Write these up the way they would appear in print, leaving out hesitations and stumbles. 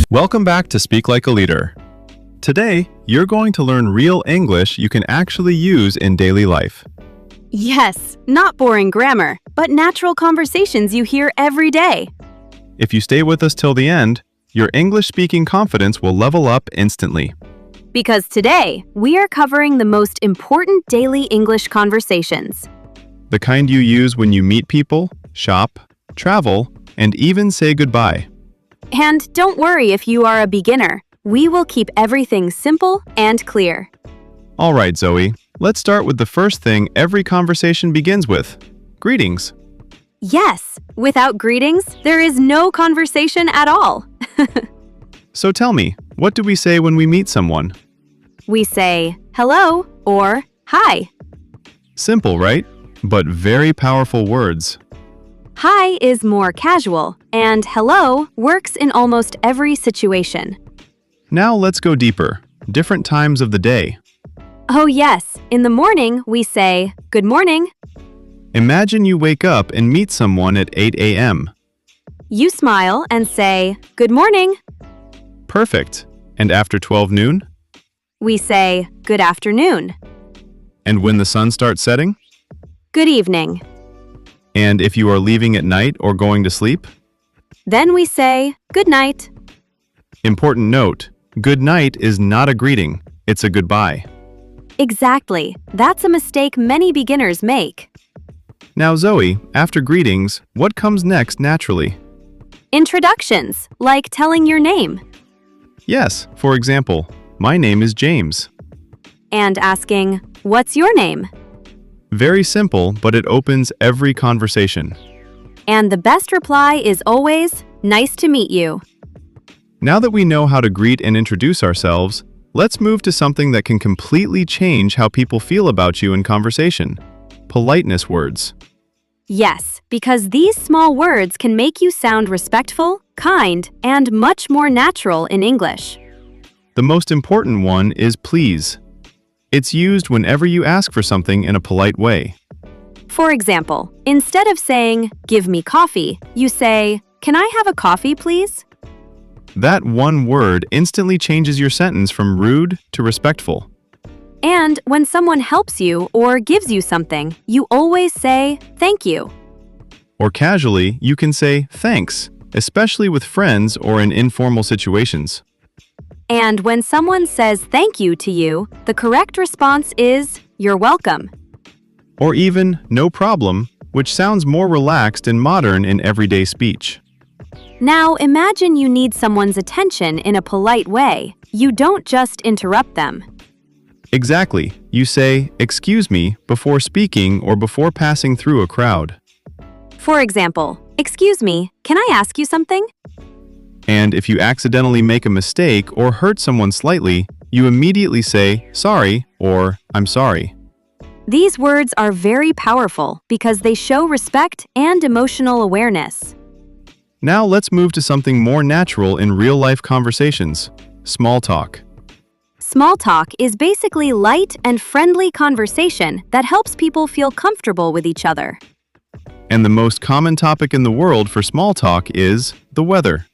Welcome back to Speak Like a Leader. Today, you're going to learn real English you can actually use in daily life. Yes, not boring grammar, but natural conversations you hear every day. If you stay with us till the end, your English-speaking confidence will level up instantly. Because today, we are covering the most important daily English conversations. The kind you use when you meet people, shop, travel, and even say goodbye. And don't worry if you are a beginner. We will keep everything simple and clear. All right, Zoe, let's start with the first thing every conversation begins with. Greetings. Yes, without greetings, there is no conversation at all. So tell me, what do we say when we meet someone? We say hello or hi. Simple, right? But very powerful words. Hi is more casual, and hello works in almost every situation. Now let's go deeper. Different times of the day. Oh yes, in the morning we say good morning. Imagine you wake up and meet someone at 8 a.m. You smile and say good morning. Perfect. And after 12 noon? We say good afternoon. And when the sun starts setting? Good evening. And if you are leaving at night or going to sleep? Then we say good night. Important note, good night is not a greeting, it's a goodbye. Exactly. That's a mistake many beginners make. Now Zoe, after greetings, what comes next naturally? Introductions, like telling your name. Yes, for example, my name is James. And asking, what's your name? Very simple, but it opens every conversation. And the best reply is always, nice to meet you. Now that we know how to greet and introduce ourselves, let's move to something that can completely change how people feel about you in conversation. Politeness words. Yes, because these small words can make you sound respectful, kind, and much more natural in English. The most important one is please. It's used whenever you ask for something in a polite way. For example, instead of saying, give me coffee, you say, can I have a coffee, please? That one word instantly changes your sentence from rude to respectful. And when someone helps you or gives you something, you always say, thank you. Or casually, you can say thanks, especially with friends or in informal situations. And when someone says thank you to you, the correct response is, you're welcome. Or even no problem, which sounds more relaxed and modern in everyday speech. Now imagine you need someone's attention in a polite way. You don't just interrupt them. Exactly. You say, excuse me, before speaking or before passing through a crowd. For example, excuse me, can I ask you something? And if you accidentally make a mistake or hurt someone slightly, you immediately say, sorry, or I'm sorry. These words are very powerful because they show respect and emotional awareness. Now let's move to something more natural in real-life conversations, small talk. Small talk is basically light and friendly conversation that helps people feel comfortable with each other. And the most common topic in the world for small talk is the weather.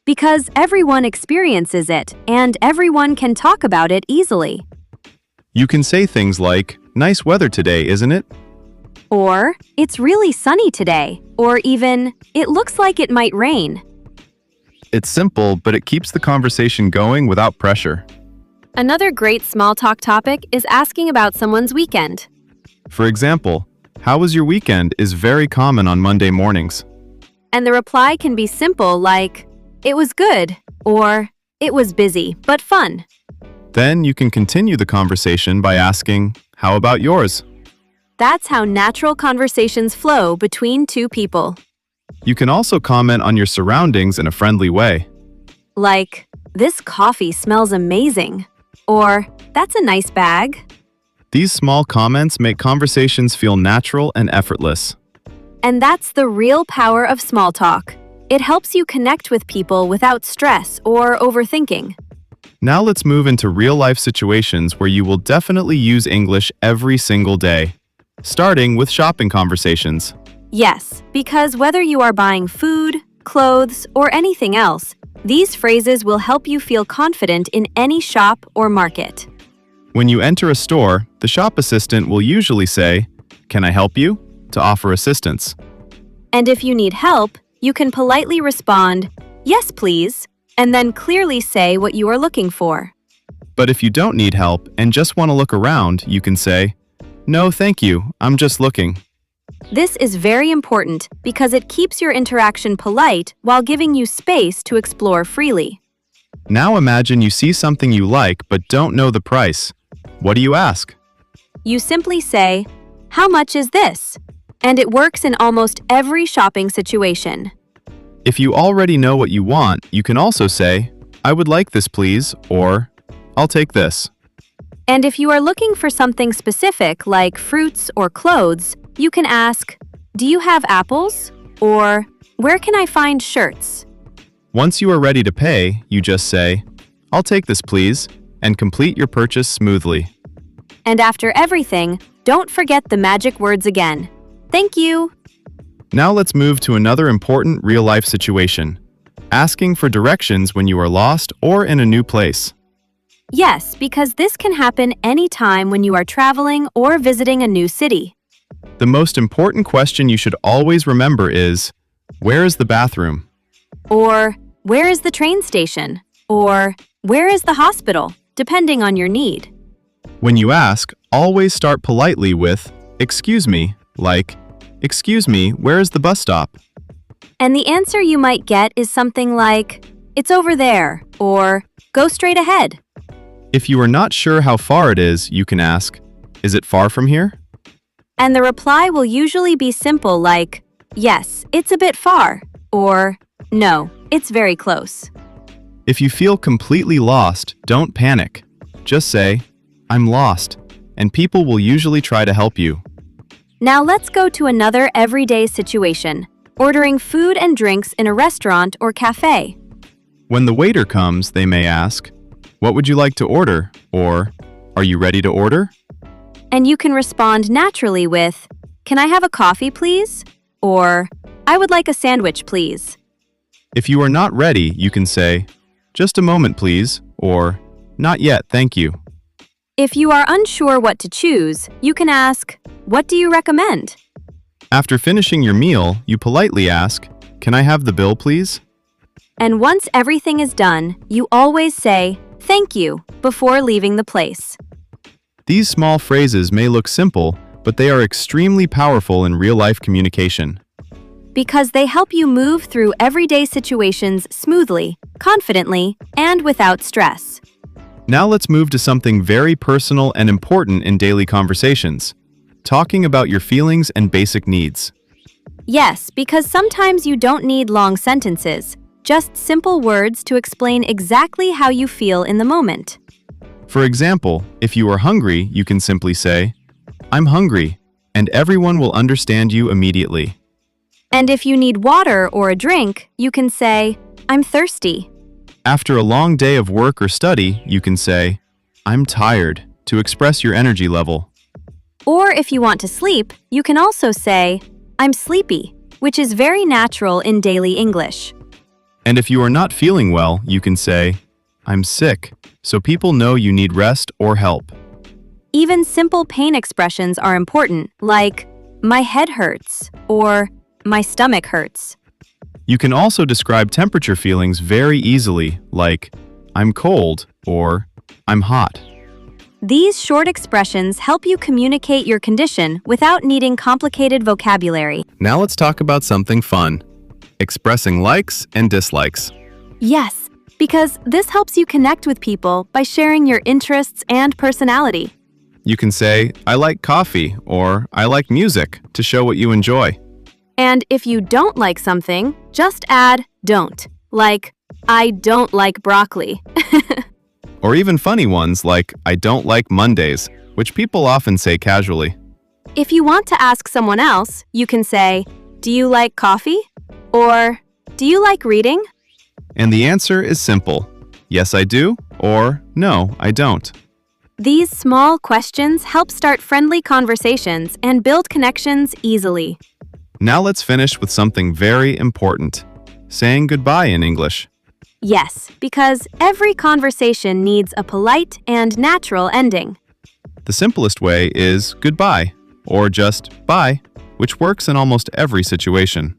Because everyone experiences it, and everyone can talk about it easily. You can say things like, nice weather today, isn't it? Or, it's really sunny today. Or even, it looks like it might rain. It's simple, but it keeps the conversation going without pressure. Another great small talk topic is asking about someone's weekend. For example, how was your weekend is very common on Monday mornings. And the reply can be simple like, it was good, or it was busy, but fun. Then you can continue the conversation by asking, how about yours? That's how natural conversations flow between two people. You can also comment on your surroundings in a friendly way. Like, this coffee smells amazing. Or, that's a nice bag. These small comments make conversations feel natural and effortless. And that's the real power of small talk. It helps you connect with people without stress or overthinking. Now let's move into real-life situations where you will definitely use English every single day. Starting with shopping conversations. Yes, because whether you are buying food, clothes, or anything else, these phrases will help you feel confident in any shop or market. When you enter a store, the shop assistant will usually say, "Can I help you?" to offer assistance. And if you need help, you can politely respond, "Yes, please," and then clearly say what you are looking for. But if you don't need help and just want to look around, you can say, "No, thank you, I'm just looking." This is very important because it keeps your interaction polite while giving you space to explore freely. Now imagine you see something you like but don't know the price. What do you ask? You simply say, "How much is this?" And it works in almost every shopping situation. If you already know what you want, you can also say, "I would like this please," or "I'll take this." And if you are looking for something specific like fruits or clothes, you can ask, "Do you have apples?" Or "Where can I find shirts?" Once you are ready to pay, you just say, "I'll take this please," and complete your purchase smoothly. And after everything, don't forget the magic words again. Thank you. Now let's move to another important real-life situation, asking for directions when you are lost or in a new place. Yes, because this can happen anytime when you are traveling or visiting a new city. The most important question you should always remember is, where is the bathroom? Or, where is the train station? Or, where is the hospital? Depending on your need. When you ask, always start politely with, "Excuse me," like, "Excuse me, where is the bus stop?" And the answer you might get is something like, "It's over there," or "Go straight ahead." If you are not sure how far it is, you can ask, "Is it far from here?" And the reply will usually be simple like, "Yes, it's a bit far," or "No, it's very close." If you feel completely lost, don't panic. Just say, "I'm lost," and people will usually try to help you. Now let's go to another everyday situation, ordering food and drinks in a restaurant or cafe. When the waiter comes, they may ask, "What would you like to order?" Or, "Are you ready to order?" And you can respond naturally with, "Can I have a coffee, please?" Or, "I would like a sandwich, please." If you are not ready, you can say, "Just a moment, please," or "Not yet, thank you." If you are unsure what to choose, you can ask, "What do you recommend?" After finishing your meal, you politely ask, "Can I have the bill, please?" And once everything is done, you always say, "Thank you," before leaving the place. These small phrases may look simple, but they are extremely powerful in real-life communication. Because they help you move through everyday situations smoothly, confidently, and without stress. Now let's move to something very personal and important in daily conversations, talking about your feelings and basic needs. Yes, because sometimes you don't need long sentences, just simple words to explain exactly how you feel in the moment. For example, if you are hungry, you can simply say, "I'm hungry," and everyone will understand you immediately. And if you need water or a drink, you can say, "I'm thirsty." After a long day of work or study, you can say, "I'm tired," to express your energy level. Or if you want to sleep, you can also say, "I'm sleepy," which is very natural in daily English. And if you are not feeling well, you can say, "I'm sick," so people know you need rest or help. Even simple pain expressions are important, like, "My head hurts," or "My stomach hurts." You can also describe temperature feelings very easily, like, "I'm cold," or "I'm hot." These short expressions help you communicate your condition without needing complicated vocabulary. Now let's talk about something fun, expressing likes and dislikes. Yes, because this helps you connect with people by sharing your interests and personality. You can say, "I like coffee," or "I like music," to show what you enjoy. And if you don't like something, just add "don't," like, "I don't like broccoli." Or even funny ones like, "I don't like Mondays," which people often say casually. If you want to ask someone else, you can say, "Do you like coffee?" Or, "Do you like reading?" And the answer is simple, "Yes, I do," or "No, I don't." These small questions help start friendly conversations and build connections easily. Now let's finish with something very important. Saying goodbye in English. Yes, because every conversation needs a polite and natural ending. The simplest way is goodbye, or just bye, which works in almost every situation.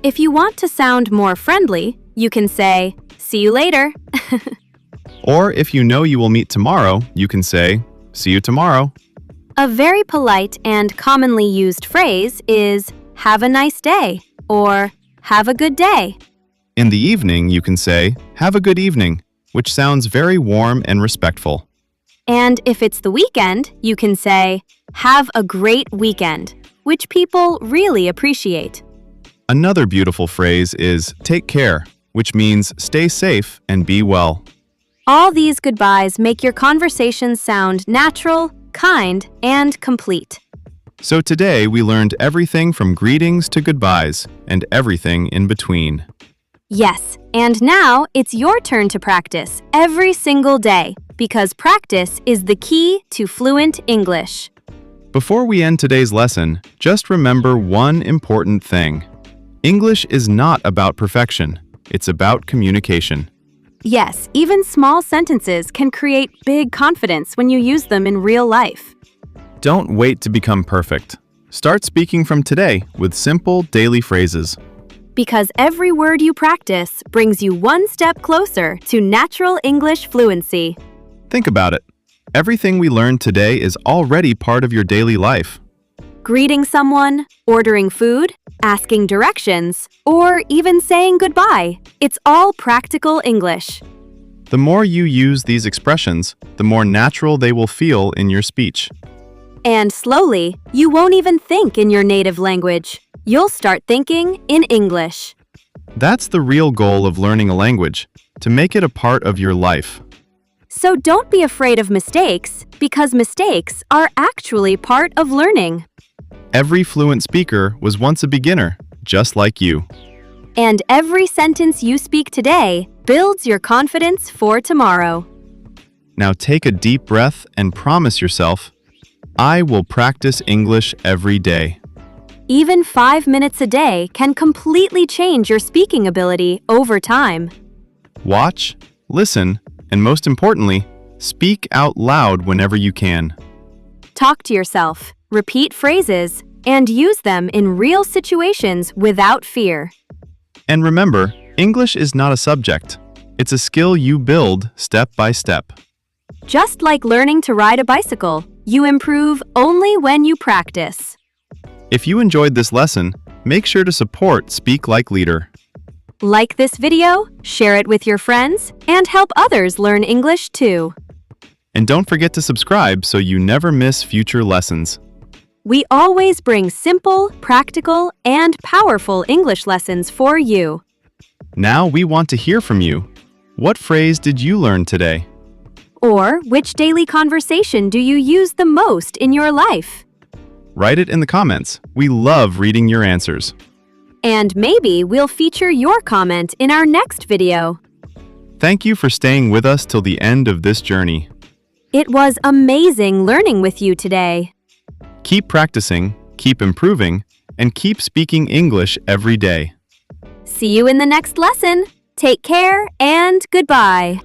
If you want to sound more friendly, you can say, "See you later." Or if you know you will meet tomorrow, you can say, see you tomorrow. A very polite and commonly used phrase is, "Have a nice day," or "Have a good day." In the evening, you can say, have a good evening, which sounds very warm and respectful. And if it's the weekend, you can say, "Have a great weekend," which people really appreciate. Another beautiful phrase is take care, which means stay safe and be well. All these goodbyes make your conversations sound natural, kind, and complete. So today we learned everything from greetings to goodbyes and everything in between. Yes, and now it's your turn to practice every single day because practice is the key to fluent English. Before we end today's lesson, just remember one important thing. English is not about perfection. It's about communication. Yes, even small sentences can create big confidence when you use them in real life. Don't wait to become perfect. Start speaking from today with simple daily phrases. Because every word you practice brings you one step closer to natural English fluency. Think about it. Everything we learned today is already part of your daily life. Greeting someone, ordering food, asking directions, or even saying goodbye. It's all practical English. The more you use these expressions, the more natural they will feel in your speech. And slowly, you won't even think in your native language. You'll start thinking in English. That's the real goal of learning a language, to make it a part of your life. So don't be afraid of mistakes, because mistakes are actually part of learning. Every fluent speaker was once a beginner, just like you. And every sentence you speak today builds your confidence for tomorrow. Now take a deep breath and promise yourself, I will practice English every day. Even 5 minutes a day can completely change your speaking ability over time. Watch, listen, and most importantly, speak out loud whenever you can. Talk to yourself, repeat phrases, and use them in real situations without fear. And remember, English is not a subject. It's a skill you build step by step. Just like learning to ride a bicycle, you improve only when you practice. If you enjoyed this lesson, make sure to support Speak Like Leader. Like this video, share it with your friends, and help others learn English too. And don't forget to subscribe so you never miss future lessons. We always bring simple, practical, and powerful English lessons for you. Now we want to hear from you. What phrase did you learn today? Or which daily conversation do you use the most in your life? Write it in the comments. We love reading your answers. And maybe we'll feature your comment in our next video. Thank you for staying with us till the end of this journey. It was amazing learning with you today. Keep practicing, keep improving, and keep speaking English every day. See you in the next lesson. Take care and goodbye.